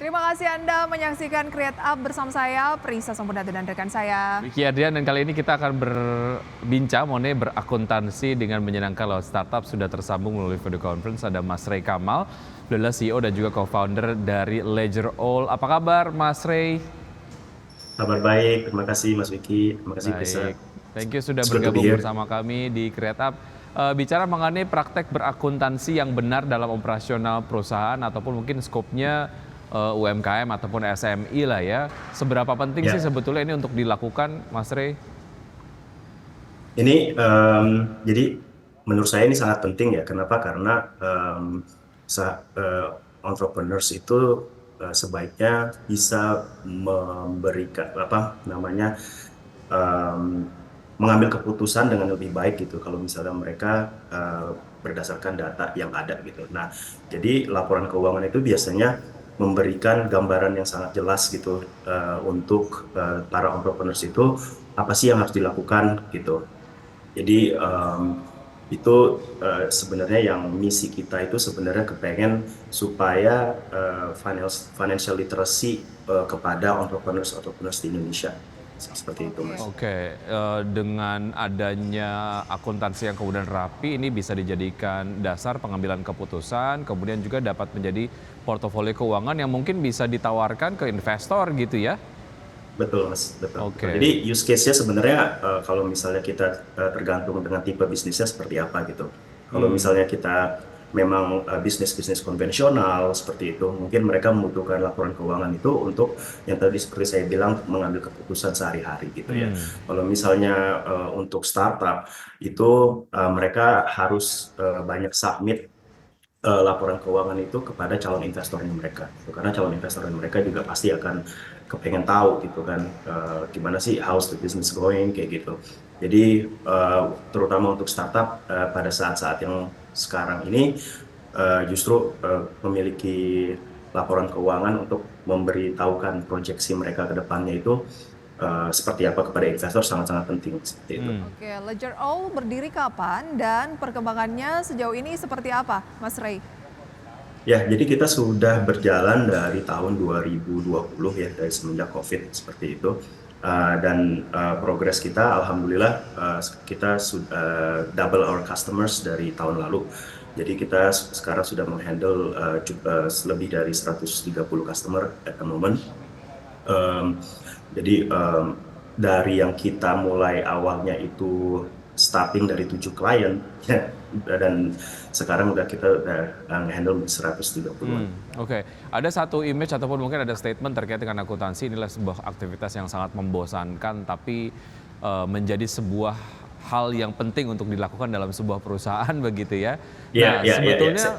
Terima kasih Anda menyaksikan Create Up bersama saya, Prisa Sampurnata dan rekan saya. Vicky Adrian, dan kali ini kita akan berbincang mengenai berakuntansi dengan menyenangkan lewat startup. Sudah tersambung melalui video conference ada Mas Ray Kamal, beliau CEO dan juga co-founder dari Ledger All. Apa kabar Mas Ray? Kabar baik, terima kasih Mas Vicky, terima kasih Prisa. Baik, thank you sudah It's good to be bergabung here. bersama kami di Create Up. Bicara mengenai praktek berakuntansi yang benar dalam operasional perusahaan ataupun mungkin skopnya UMKM ataupun SMI lah ya. Seberapa penting sih sebetulnya ini untuk dilakukan, Mas Ray? Ini jadi menurut saya ini sangat penting ya. Kenapa? Karena entrepreneurs itu sebaiknya bisa memberikan mengambil keputusan dengan lebih baik gitu. Kalau misalnya mereka berdasarkan data yang ada gitu. Nah, jadi laporan keuangan itu biasanya memberikan gambaran yang sangat jelas gitu untuk para entrepreneurs itu apa sih yang harus dilakukan gitu. Jadi itu sebenarnya yang misi kita itu sebenarnya kepengen supaya financial literacy kepada entrepreneurs di Indonesia seperti itu, Mas. Oke, dengan adanya akuntansi yang kemudian rapi, ini bisa dijadikan dasar pengambilan keputusan, kemudian juga dapat menjadi portofolio keuangan yang mungkin bisa ditawarkan ke investor gitu ya? Betul, Mas. Betul. Oke. Jadi use case-nya sebenarnya kalau misalnya kita tergantung dengan tipe bisnisnya seperti apa gitu. Kalau misalnya kita memang bisnis konvensional seperti itu, mungkin mereka membutuhkan laporan keuangan itu untuk yang tadi seperti saya bilang mengambil keputusan sehari-hari gitu ya. Kalau misalnya untuk startup itu mereka harus banyak submit laporan keuangan itu kepada calon investornya mereka, karena calon investornya mereka juga pasti akan kepengen tahu gitu kan gimana sih how's the business going kayak gitu. Jadi terutama untuk startup pada saat-saat yang sekarang ini justru memiliki laporan keuangan untuk memberitahukan proyeksi mereka ke depannya itu seperti apa kepada investor sangat-sangat penting seperti itu. Oke, Ledger All berdiri kapan dan perkembangannya sejauh ini seperti apa, Mas Ray? Ya, jadi kita sudah berjalan dari tahun 2020 ya, dari semenjak COVID seperti itu. Dan progres kita, alhamdulillah kita sudah double our customers dari tahun lalu. Jadi kita sekarang sudah menghandle lebih dari 130 customer at the moment. Jadi dari yang kita mulai awalnya itu starting dari 7 klien ya, dan sekarang kita udah handle 130-an. Oke, ada satu image ataupun mungkin ada statement terkait dengan akuntansi, inilah sebuah aktivitas yang sangat membosankan tapi menjadi sebuah hal yang penting untuk dilakukan dalam sebuah perusahaan begitu ya. Sebetulnya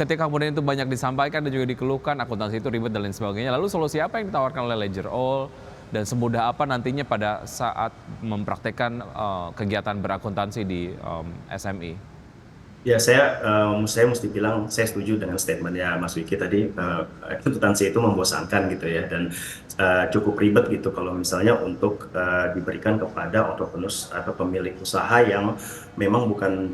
ketika kemudian itu banyak disampaikan dan juga dikeluhkan akuntansi itu ribet dan lain sebagainya, lalu solusi apa yang ditawarkan oleh Ledger All dan semudah apa nantinya pada saat mempraktekkan kegiatan berakuntansi di SMI? Ya, saya mesti bilang saya setuju dengan statementnya Mas Wiki tadi. Akuntansi itu membosankan gitu ya, dan cukup ribet gitu kalau misalnya untuk diberikan kepada entrepreneurs atau pemilik usaha yang memang bukan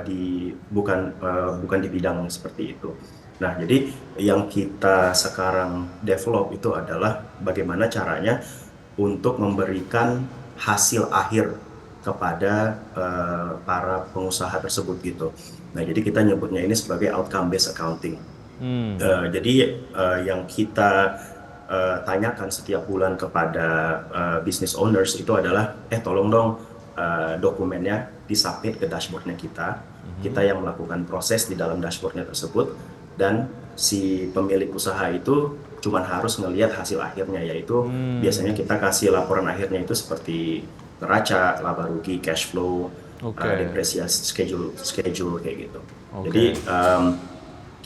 di bidang seperti itu. Nah, jadi yang kita sekarang develop itu adalah bagaimana caranya untuk memberikan hasil akhir kepada para pengusaha tersebut gitu. Nah, jadi kita nyebutnya ini sebagai outcome based accounting. Jadi yang kita tanyakan setiap bulan kepada business owners itu adalah tolong dong dokumennya disubmit ke dashboardnya kita. Kita yang melakukan proses di dalam dashboardnya tersebut, dan si pemilik usaha itu cuma harus ngelihat hasil akhirnya, yaitu biasanya kita kasih laporan akhirnya itu seperti neraca, laba rugi, cash flow, depresiasi, schedule kayak gitu. Jadi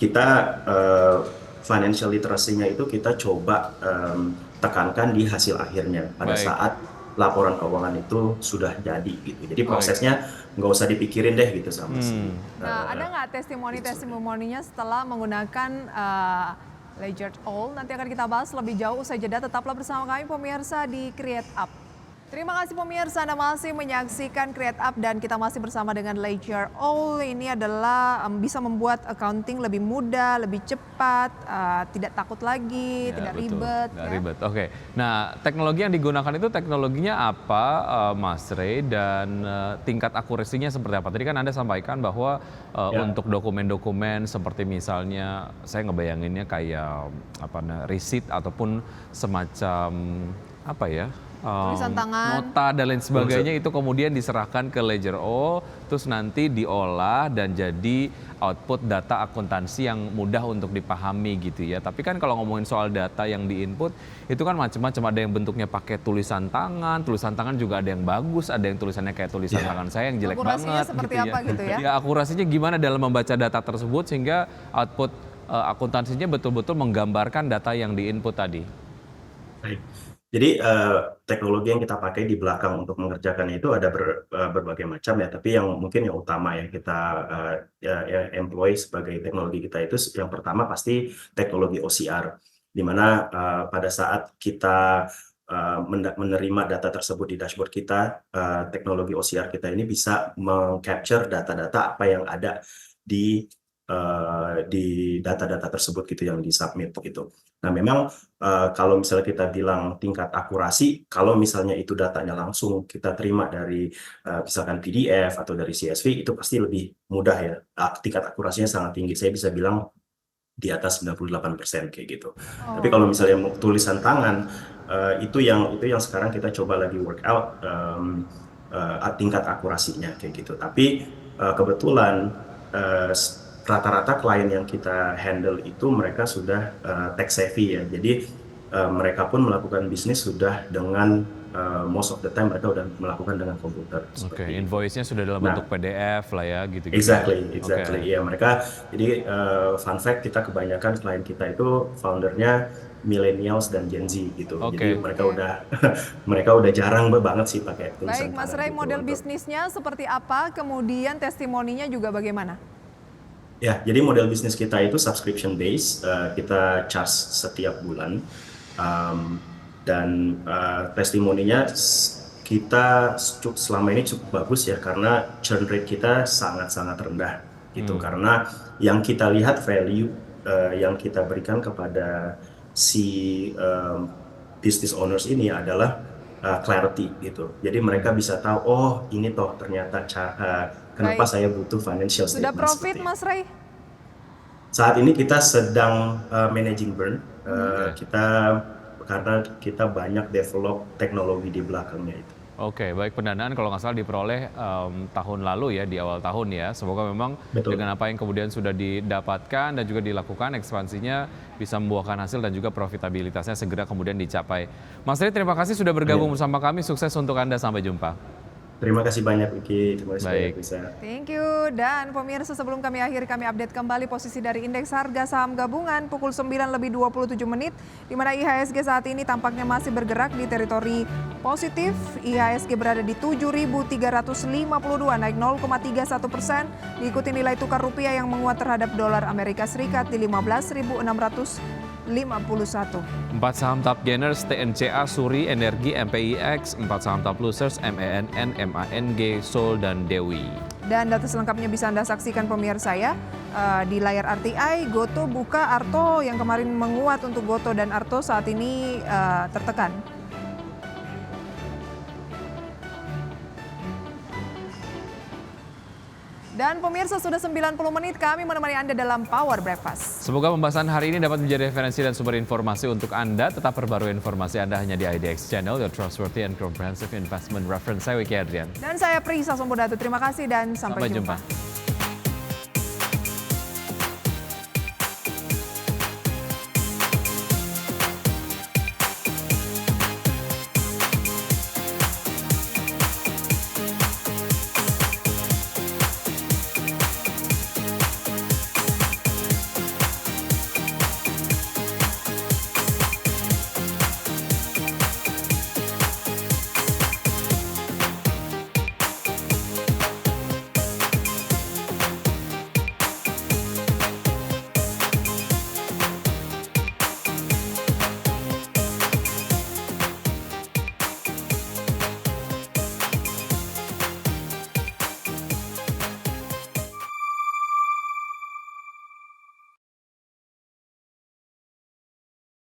kita financial literacy-nya itu kita coba tekankan di hasil akhirnya pada saat laporan keuangan itu sudah jadi gitu. Jadi prosesnya nggak usah dipikirin deh gitu sama si. Nah, ada nggak testimoninya setelah menggunakan Ledger All? Nanti akan kita bahas lebih jauh usai jeda. Tetaplah bersama kami pemirsa di Create Up. Terima kasih pemirsa, Anda masih menyaksikan Create Up dan kita masih bersama dengan Ledger All. Ini adalah bisa membuat accounting lebih mudah, lebih cepat, tidak takut lagi, tidak betul. ribet. Nggak ribet. Oke. Nah, teknologi yang digunakan itu teknologinya apa, Mas Rey, dan tingkat akurasinya seperti apa? Tadi kan Anda sampaikan bahwa untuk dokumen-dokumen seperti misalnya saya ngebayanginnya kayak receipt ataupun semacam apa ya? Tulisan tangan. Nota dan lain sebagainya itu kemudian diserahkan ke Ledger O, terus nanti diolah dan jadi output data akuntansi yang mudah untuk dipahami gitu ya. Tapi kan kalau ngomongin soal data yang diinput itu kan macam-macam, ada yang bentuknya pakai tulisan tangan juga ada yang bagus, ada yang tulisannya kayak tulisan tangan saya yang jelek Akurasinya banget seperti gitu apa ya. gitu ya? Ya akurasinya gimana dalam membaca data tersebut sehingga output akuntansinya betul-betul menggambarkan data yang diinput tadi. Baik. Jadi teknologi yang kita pakai di belakang untuk mengerjakan itu ada berbagai macam ya, tapi yang mungkin yang utama yang kita employ sebagai teknologi kita itu yang pertama pasti teknologi OCR, di mana pada saat kita menerima data tersebut di dashboard kita, teknologi OCR kita ini bisa meng-capture data-data apa yang ada di data-data tersebut gitu yang disubmit gitu. Nah memang kalau misalnya kita bilang tingkat akurasi, kalau misalnya itu datanya langsung kita terima dari misalkan PDF atau dari CSV, itu pasti lebih mudah ya. Tingkat akurasinya sangat tinggi, saya bisa bilang di atas 98% kayak gitu. Tapi kalau misalnya tulisan tangan, itu yang sekarang kita coba lagi work out tingkat akurasinya kayak gitu. Tapi kebetulan rata-rata klien yang kita handle itu mereka sudah tech savvy ya, jadi mereka pun melakukan bisnis sudah dengan most of the time mereka sudah melakukan dengan komputer. Oke, invoice-nya sudah dalam bentuk PDF lah ya gitu. Exactly. Ya mereka, jadi fun fact kita kebanyakan klien kita itu foundernya millennials dan Gen Z gitu. Jadi mereka udah jarang banget sih pakai tulisan. Baik, Mas Rey, model bisnisnya seperti apa? Kemudian testimoninya juga bagaimana? Ya, jadi model bisnis kita itu subscription base, kita charge setiap bulan, dan testimoninya kita selama ini cukup bagus ya, karena churn rate kita sangat-sangat rendah gitu, karena yang kita lihat value yang kita berikan kepada si business owners ini adalah clarity gitu. Jadi mereka bisa tahu, oh ini toh ternyata kenapa saya butuh financial statement. Sudah profit Mas Rey? Saat ini kita sedang managing burn, karena kita banyak develop teknologi di belakangnya itu. Oke, baik, pendanaan kalau nggak salah diperoleh tahun lalu ya, di awal tahun ya. Semoga memang dengan apa yang kemudian sudah didapatkan dan juga dilakukan, ekspansinya bisa membuahkan hasil dan juga profitabilitasnya segera kemudian dicapai. Mas Rey, terima kasih sudah bergabung bersama kami. Sukses untuk Anda, sampai jumpa. Terima kasih banyak Vicky, terima kasih banyak Lisa. Thank you. Dan pemirsa, sebelum kami update kembali posisi dari indeks harga saham gabungan pukul 9:27 menit, di mana IHSG saat ini tampaknya masih bergerak di teritori positif. IHSG berada di 7.352, naik 0,31%, diikuti nilai tukar rupiah yang menguat terhadap dolar Amerika Serikat di 15.651. 4 saham top gainers TNCA, Suri, Energi, MPIX, 4 saham top losers MENN, MANG, Sol, dan Dewi. Dan data selengkapnya bisa Anda saksikan pemirsa ya di layar RTI. Goto, Buka, Arto yang kemarin menguat untuk Goto dan Arto saat ini tertekan. Dan pemirsa, sudah 90 menit kami menemani Anda dalam Power Breakfast. Semoga pembahasan hari ini dapat menjadi referensi dan sumber informasi untuk Anda. Tetap perbarui informasi Anda hanya di IDX Channel, your trustworthy and comprehensive investment reference. Saya Wiki Adrian. Dan saya Prisa Sombodatu. Terima kasih dan sampai jumpa.